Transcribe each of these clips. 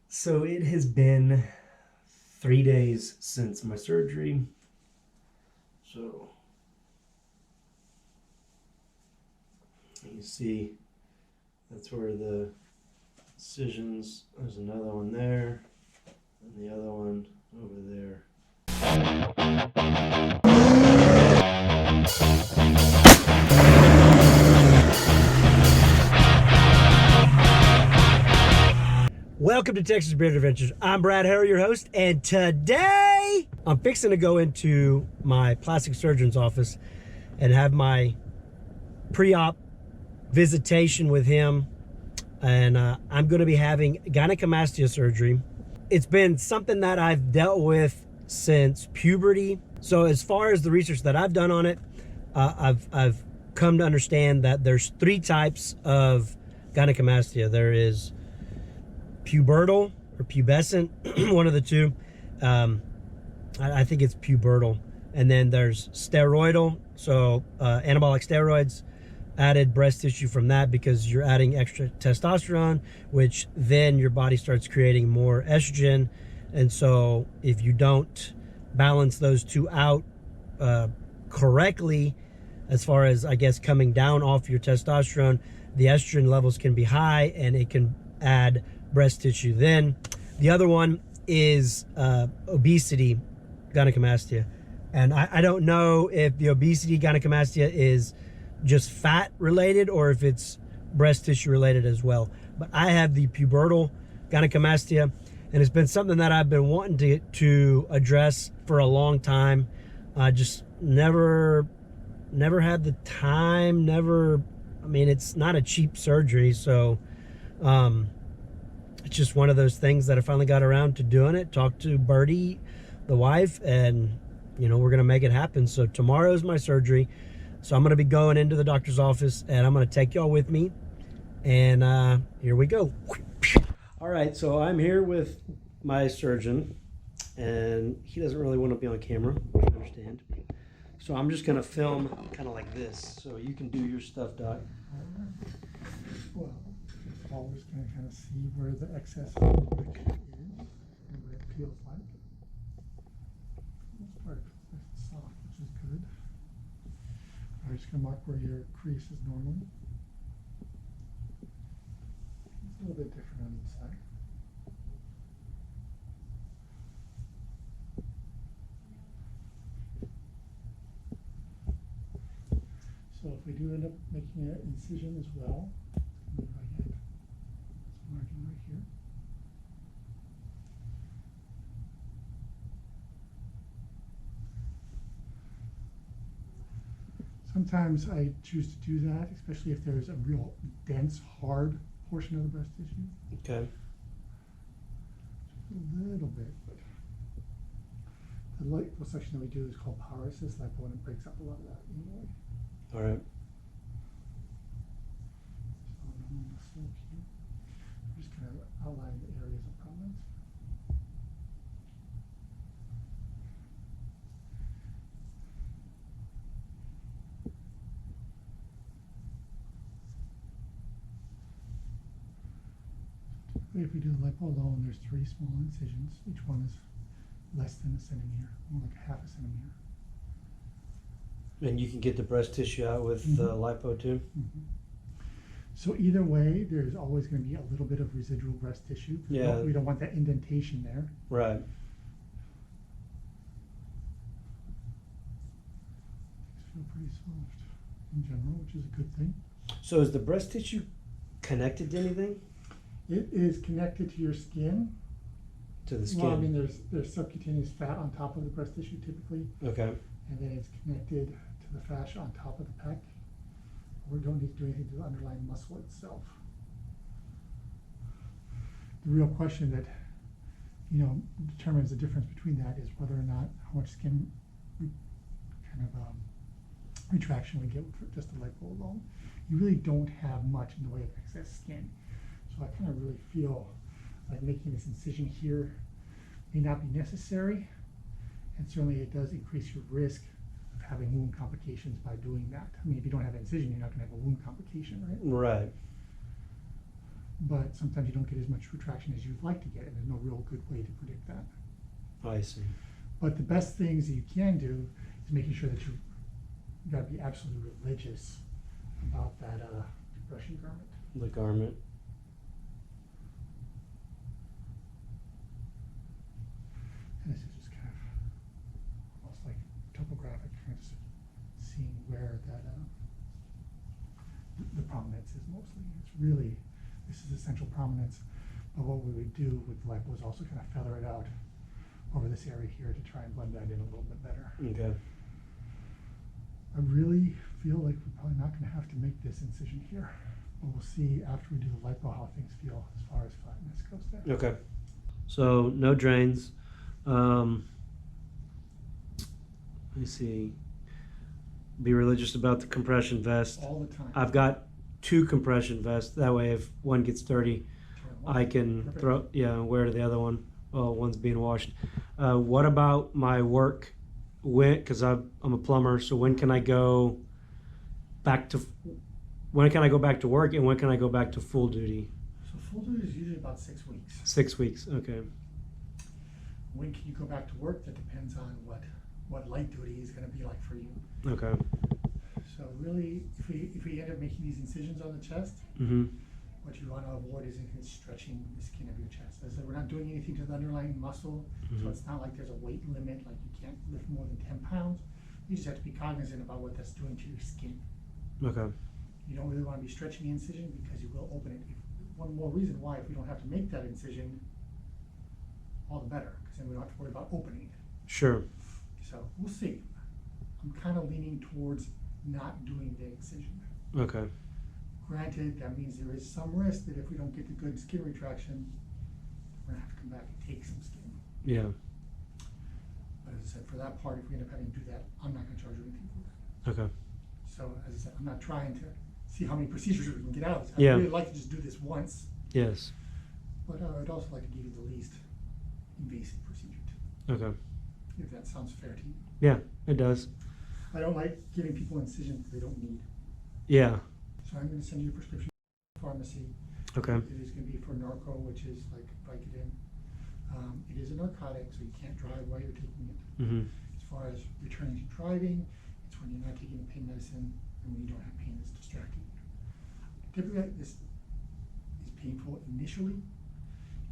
So it has been 3 days since my surgery. So you see, that's where the incisions, there's another one there, and the other one over there. Welcome to Texas Beard Adventures. I'm Brad Harry, your host, and today I'm fixing to go into my plastic surgeon's office and have my pre-op visitation with him, and I'm going to be having gynecomastia surgery. It's been something that I've dealt with since puberty. So as far as the research that I've done on it, I've come to understand that there's 3 types of gynecomastia. There is pubertal or pubescent, one of the two. I think it's pubertal. And then there's steroidal, so anabolic steroids, added breast tissue from that because you're adding extra testosterone, which then your body starts creating more estrogen. And so if you don't balance those two out correctly, as far as, I guess, coming down off your testosterone, the estrogen levels can be high and it can add breast tissue. Then the other one is obesity gynecomastia, and I don't know if the obesity gynecomastia is just fat related or if it's breast tissue related as well. But I have the pubertal gynecomastia, and it's been something that I've been wanting to address for a long time. Just never had the time. I mean, it's not a cheap surgery, so it's just one of those things that I finally got around to doing it. Talked to Birdie, the wife, and we're gonna make it happen. So tomorrow's my surgery. So I'm gonna be going into the doctor's office, and I'm gonna take y'all with me. And here we go. All right, so I'm here with my surgeon, and he doesn't really want to be on camera, which I understand. So I'm just gonna film kind of like this, so you can do your stuff, Doc. Well, it's always going to kind of see where the excess fabric is and what it feels like. This part is nice and soft, which is good. I'm just going to mark where your crease is normally. It's a little bit different on each side. So if we do end up making an incision as well, it's going to be right at this margin right here. Sometimes I choose to do that, especially if there's a real dense, hard portion of the breast tissue. Okay. Just a little bit, but the lipo section that we do is called power assist lipo, and it breaks up a lot of that anyway. All right. So I'm on the slope here. I'm just kind of outlining the areas of prominence. Typically, if we do the lipo alone, there's 3 small incisions. Each one is less than a centimeter, more like a half a centimeter. And you can get the breast tissue out with the lipo too? Mm-hmm. So either way, there's always going to be a little bit of residual breast tissue. Yeah. We don't want that indentation there. Right. These feel pretty soft in general, which is a good thing. So is the breast tissue connected to anything? It is connected to your skin. To the skin? Well, I mean, there's subcutaneous fat on top of the breast tissue typically. Okay. And then it's connected to the fascia on top of the pec. We don't need to do anything to the underlying muscle itself. The real question that determines the difference between that is whether or not how much skin retraction we get for just the lipo alone. You really don't have much in the way of excess skin. So I kind of really feel like making this incision here may not be necessary, and certainly it does increase your risk of having wound complications by doing that. I mean, if you don't have an incision, you're not going to have a wound complication, right? Right. but sometimes you don't get as much retraction as you'd like to get, and there's no real good way to predict that. I see. But the best things that you can do is making sure that you got to be absolutely religious about that compression garment. The garment. And this is just kind of almost like topographic, kind of seeing where that the prominence is mostly. It's really, this is essential prominence, but what we would do with the lipo is also kind of feather it out over this area here to try and blend that in a little bit better. Okay. I really feel like we're probably not going to have to make this incision here, but we'll see after we do the lipo how things feel as far as flatness goes there. Okay. So no drains. Let me see. Be religious about the compression vest. All the time. I've got 2 compression vests. That way, if one gets dirty, I can Perfect. wear the other one. Well, one's being washed. What about my work? Because I'm a plumber. So when can I go back to? When can I go back to work, and when can I go back to full duty? So full duty is usually about 6 weeks. 6 weeks. Okay. When can you go back to work? That depends on what light duty is going to be like for you. Okay. So really, if we end up making these incisions on the chest, Mm-hmm. what you want to avoid is anything stretching the skin of your chest. As I said, we're not doing anything to the underlying muscle, so it's not like there's a weight limit, like you can't lift more than 10 pounds. You just have to be cognizant about what that's doing to your skin. Okay. You don't really want to be stretching the incision because you will open it. One more reason why, if we don't have to make that incision, all the better, because then we don't have to worry about opening it. Sure. So we'll see. I'm kind of leaning towards not doing the incision. Okay. Granted, that means there is some risk that if we don't get the good skin retraction, we're gonna have to come back and take some skin. Yeah. But as I said, for that part, if we end up having to do that, I'm not gonna charge you anything for that. Okay. So as I said, I'm not trying to see how many procedures we can get out. Yeah. I'd really like to just do this once, Yes. but I'd also like to give you the least invasive procedure too, Okay. if that sounds fair to you. Yeah, it does. I don't like giving people incisions they don't need. Yeah. So I'm gonna send you a prescription to the pharmacy. Okay. It is gonna be for Narco, which is like Vicodin. It is a narcotic, so you can't drive while you're taking it. Mm-hmm. As far as returning to driving, it's when you're not taking the pain medicine and when you don't have pain that's distracting you. Typically, this is painful initially,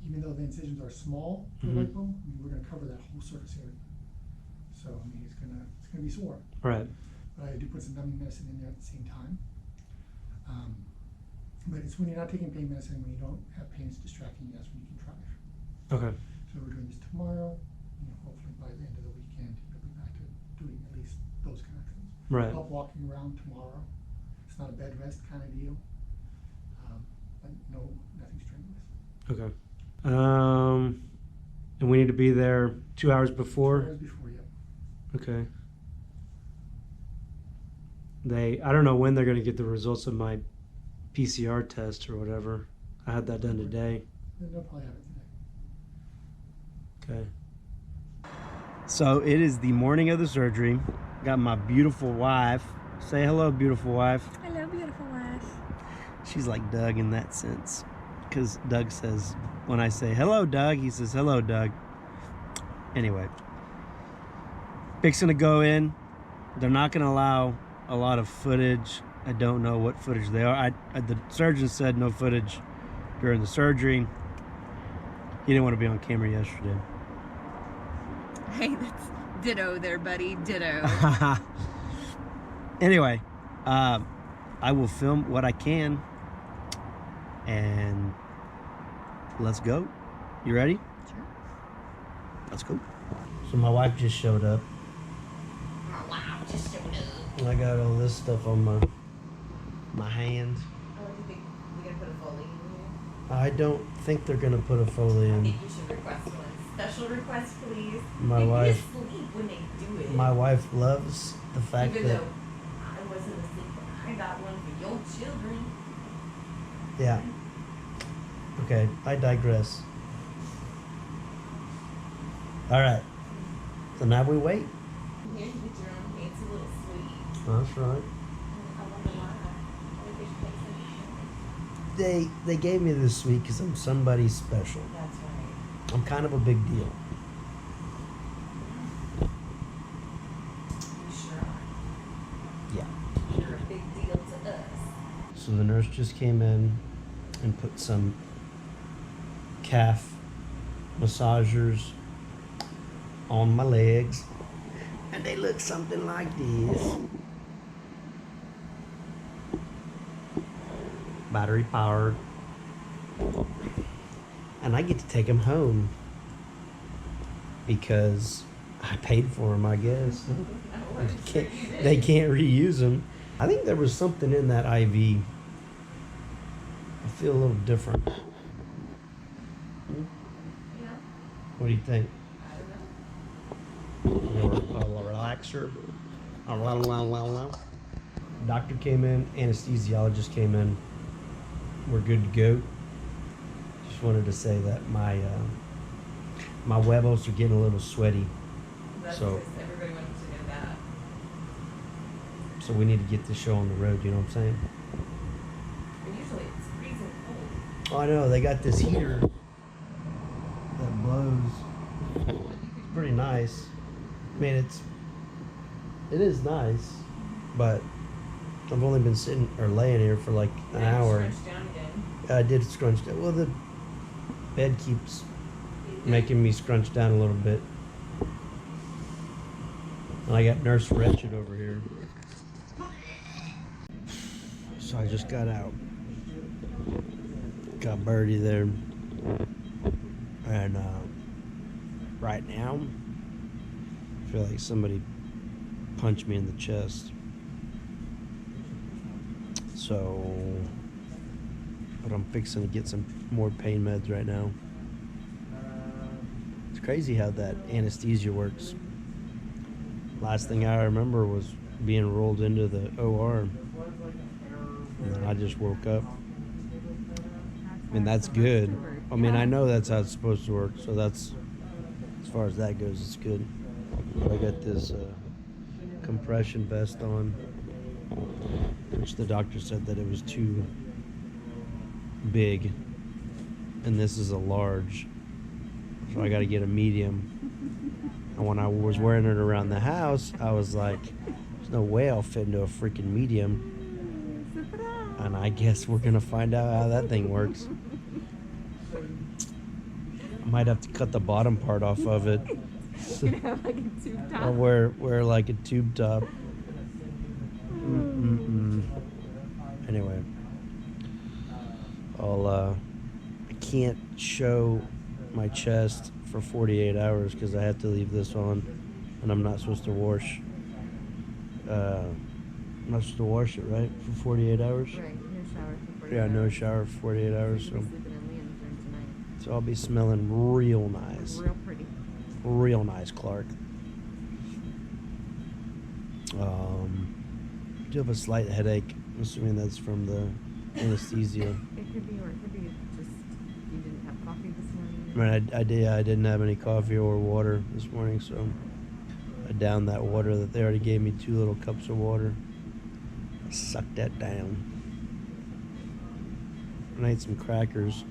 even though the incisions are small for Mhm. lipo. I mean, we're gonna cover that whole surface area. So, I mean, it's gonna be sore. All right. But I do put some numbing medicine in there at the same time. But it's when you're not taking pain medicine, when you don't have pain that's distracting you, that's when you can drive. Okay. So we're doing this tomorrow. Hopefully by the end of the weekend, you'll be back to doing at least those kind of things. Right. Up walking around tomorrow. It's not a bed rest kind of deal. But nothing strenuous. Okay. And we need to be there 2 hours before? 2 hours before, yep. Okay. I don't know when they're going to get the results of my PCR test or whatever. I had that done today. Then they'll probably have it today. Okay. So it is the morning of the surgery. Got my beautiful wife. Say hello, beautiful wife. Hello, beautiful wife. She's like Doug in that sense. Because Doug says, when I say hello, Doug, he says hello, Doug. Anyway. Fixing to go in. They're not going to allow a lot of footage. I don't know what footage they are. The surgeon said no footage during the surgery. He didn't want to be on camera yesterday. Hey, that's ditto there, buddy. Ditto. Anyway, I will film what I can, and let's go. You ready? Sure. Let's go. So my wife just showed up. Oh, wow, just showed up. And I got all this stuff on my hands. Oh, do you think we're going to put a Foley in I don't think they're gonna put a Foley here? I in. think you should request one. Special request, please. My Maybe wife- asleep when they do it. My wife loves the fact Even that, though I wasn't asleep when I got one for your children. yeah. Okay, I digress. All right. So now we wait. Here, you get your own fancy little sweet. That's right. I wonder why. I think they should take some. they gave me this suite because I'm somebody special. That's right. I'm kind of a big deal. You sure are. Yeah. You're a big deal to us. So the nurse just came in and put some calf massagers on my legs, and they look something like this. Battery powered. And I get to take them home because I paid for them, I guess. They can't reuse them. I think there was something in that IV. I feel a little different. Yeah. What do you think? I don't know. A relaxer. Doctor came in, anesthesiologist came in. We're good to go. Just wanted to say that my huevos are getting a little sweaty, That's So- because everybody wants to know that. so we need to get this show on the road. You know what I'm saying? But usually it's freezing cold. Oh, I know they got this heater that blows. It's pretty nice. I mean, it is nice, but I've only been sitting or laying here for like an Now you hour. scrunch down again. I did scrunch down. Well, the bed keeps making me scrunch down a little bit. And I got Nurse Wretched over here. So I just got out. Got Birdie there. And right now, I feel like somebody punched me in the chest. So, but I'm fixing to get some more pain meds right now. It's crazy how that anesthesia works. Last thing I remember was being rolled into the OR, and then I just woke up. I mean, that's good. I mean, I know that's how it's supposed to work, so that's, as far as that goes, it's good. But I got this compression vest on, which the doctor said that it was too big, and this is a large, so I got to get a medium. And when I was wearing it around the house, I was like, there's no way I'll fit into a freaking medium. And I guess we're gonna find out how that thing works. I might have to cut the bottom part off of it. You're gonna have like a tube top. Or wear like a tube top. Anyway, I can't show my chest for 48 hours because I have to leave this on, and I'm not supposed to wash. I'm not supposed to wash it, right, for 48 hours. Right, no shower for 48 Yeah, hours. no shower for 48 hours. You'll So, be sleeping in Liam's room tonight. so I'll be smelling real nice, Real pretty. real nice, Clark. Do have a slight headache. I'm assuming that's from the anesthesia. It could be, or it could be just you didn't have coffee this morning. I mean, I didn't have any coffee or water this morning, so I downed that water that they already gave me, 2 little cups of water. I sucked that down. And I ate some crackers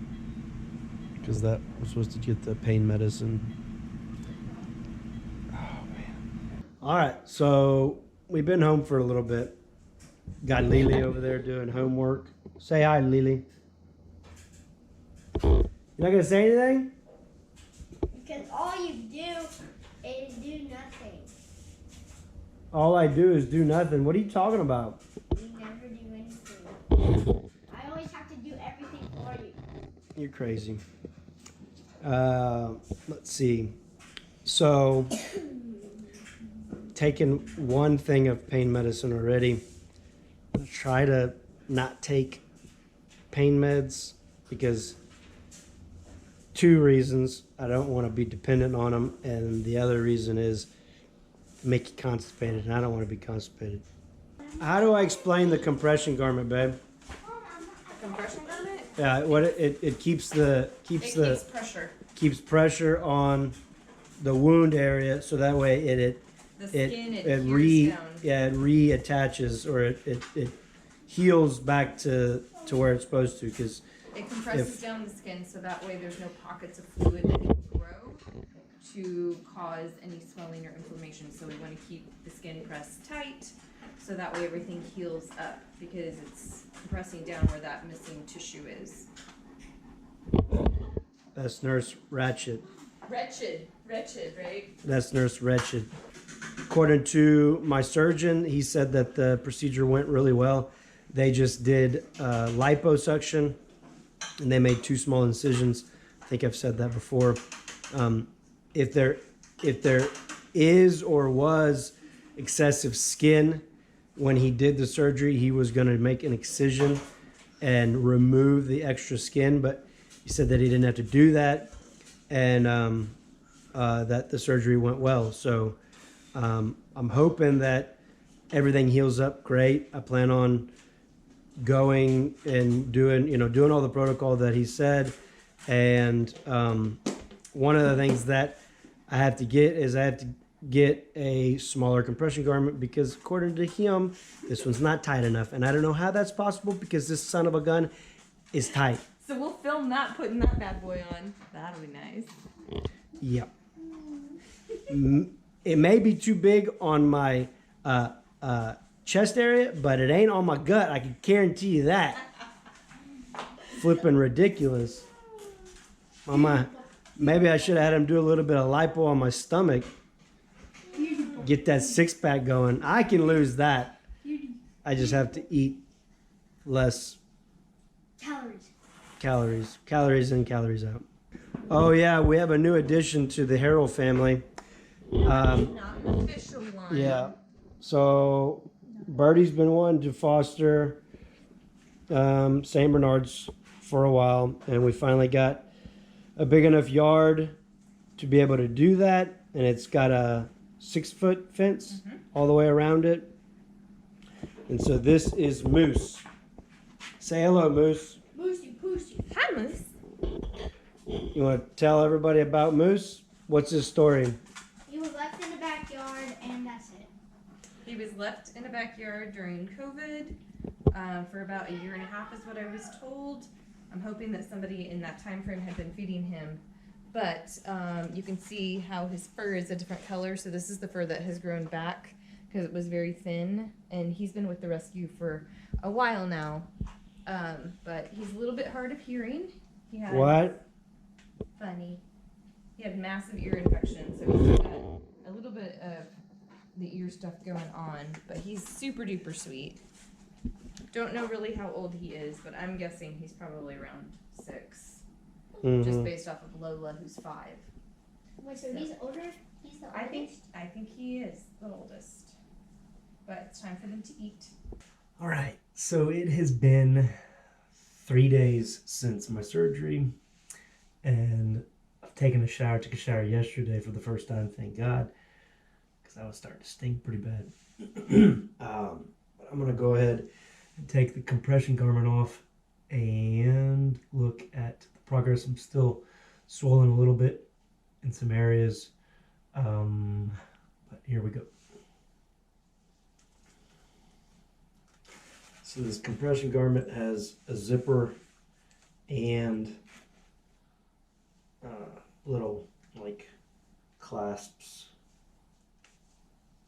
because that was supposed to get the pain medicine. Oh, man. All right, so we've been home for a little bit. Got Lily over there doing homework. Say hi, Lily. You're not going to say anything? Because all you do is do nothing. All I do is do nothing. What are you talking about? You never do anything. I always have to do everything for you. You're crazy. Let's see. So, taken one thing of pain medicine already. I'll try to not take pain meds because 2 reasons. I don't want to be dependent on them, and the other reason is to make you constipated, and I don't want to be constipated. How do I explain the compression garment, babe? A compression garment? Yeah, what it keeps the keeps It keeps pressure. keeps pressure on the wound area, so that way it The skin, it adheres down. it reattaches, or it heals back to to where it's supposed to, because It compresses down the skin so that way there's no pockets of fluid that can grow to cause any swelling or inflammation. So we want to keep the skin pressed tight so that way everything heals up because it's compressing down where that missing tissue is. that's Nurse Ratchet. Wretched, right? That's Nurse Wretched. According to my surgeon, he said that the procedure went really well. They just did liposuction, and they made 2 small incisions. I think I've said that before. If there is or was excessive skin when he did the surgery, he was going to make an excision and remove the extra skin, but he said that he didn't have to do that, and that the surgery went well. So I'm hoping that everything heals up great. I plan on going and doing all the protocol that he said. And one of the things that I have to get is a smaller compression garment, because according to him, this one's not tight enough. And I don't know how that's possible, because this son of a gun is tight. So we'll film that, putting that bad boy on. That'll be nice. Yep. It may be too big on my chest area, but it ain't on my gut. I can guarantee you that. Flipping ridiculous. Maybe I should have had him do a little bit of lipo on my stomach. Get that 6-pack going. I can lose that. I just have to eat less calories. Calories in, calories out. Oh yeah, we have a new addition to the Harrell family. Not an official one. Yeah. So Birdie's been wanting to foster St. Bernards for a while, and we finally got a big enough yard to be able to do that, and it's got a 6-foot fence all the way around it. And so this is Moose. Say hello, Moose. Moosey Poosey. Hi, Moose. You want to tell everybody about Moose? What's his story? He was left in the backyard, and that's it. He was left in a backyard during COVID for about 1.5 years is what I was told. I'm hoping that somebody in that time frame had been feeding him. But you can see how his fur is a different color. So this is the fur that has grown back because it was very thin. And he's been with the rescue for a while now. But he's a little bit hard of hearing. He had What? Funny. He had massive ear infection, so he's got a little bit of the ear stuff going on. But he's super duper sweet. Don't know really how old he is, but I'm guessing he's probably around 6. Just based off of Lola, who's 5. Wait, so he's older? He's the oldest? I think he is the oldest. But it's time for them to eat. All right. So it has been 3 days since my surgery, and I've taken a shower. Took a shower yesterday for the first time, thank God, because I was starting to stink pretty bad. But I'm gonna go ahead and take the compression garment off and look at the progress. I'm still swollen a little bit in some areas, but here we go. So this compression garment has a zipper and little like clasps.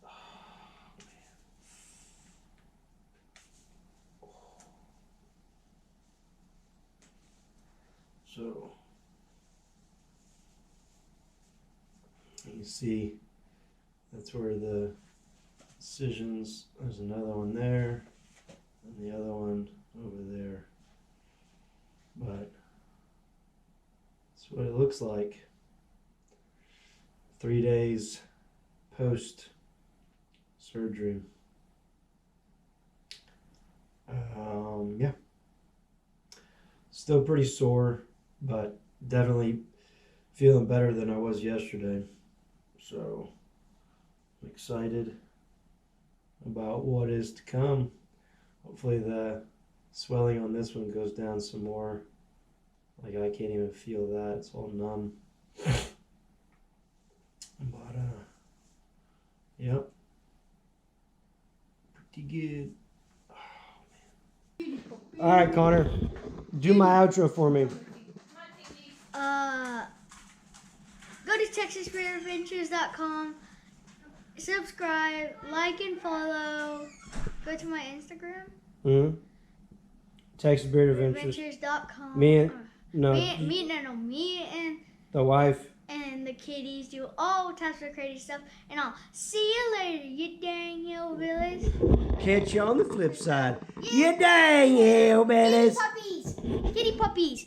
Oh, man. So you see that's where the incisions, there's another one there. And the other one over there. But that's what it looks like 3 days post surgery. Yeah, still pretty sore, but definitely feeling better than I was yesterday. So I'm excited about what is to come. Hopefully the swelling on this one goes down some more. Like I can't even feel that, it's all numb. But yep. Pretty good. Oh man. All right, Connor. Do my outro for me. Go to TexasBearAdventures.com. Subscribe, like, and follow. Go to my Instagram. Mm-hmm. Texas Beard Adventures. Adventures.com. Me and Me and the wife. and the kitties do all types of crazy stuff. And I'll see you later, you dang hillbillies. Catch you on the flip side. You dang hillbillies. Kitty puppies. Kitty puppies.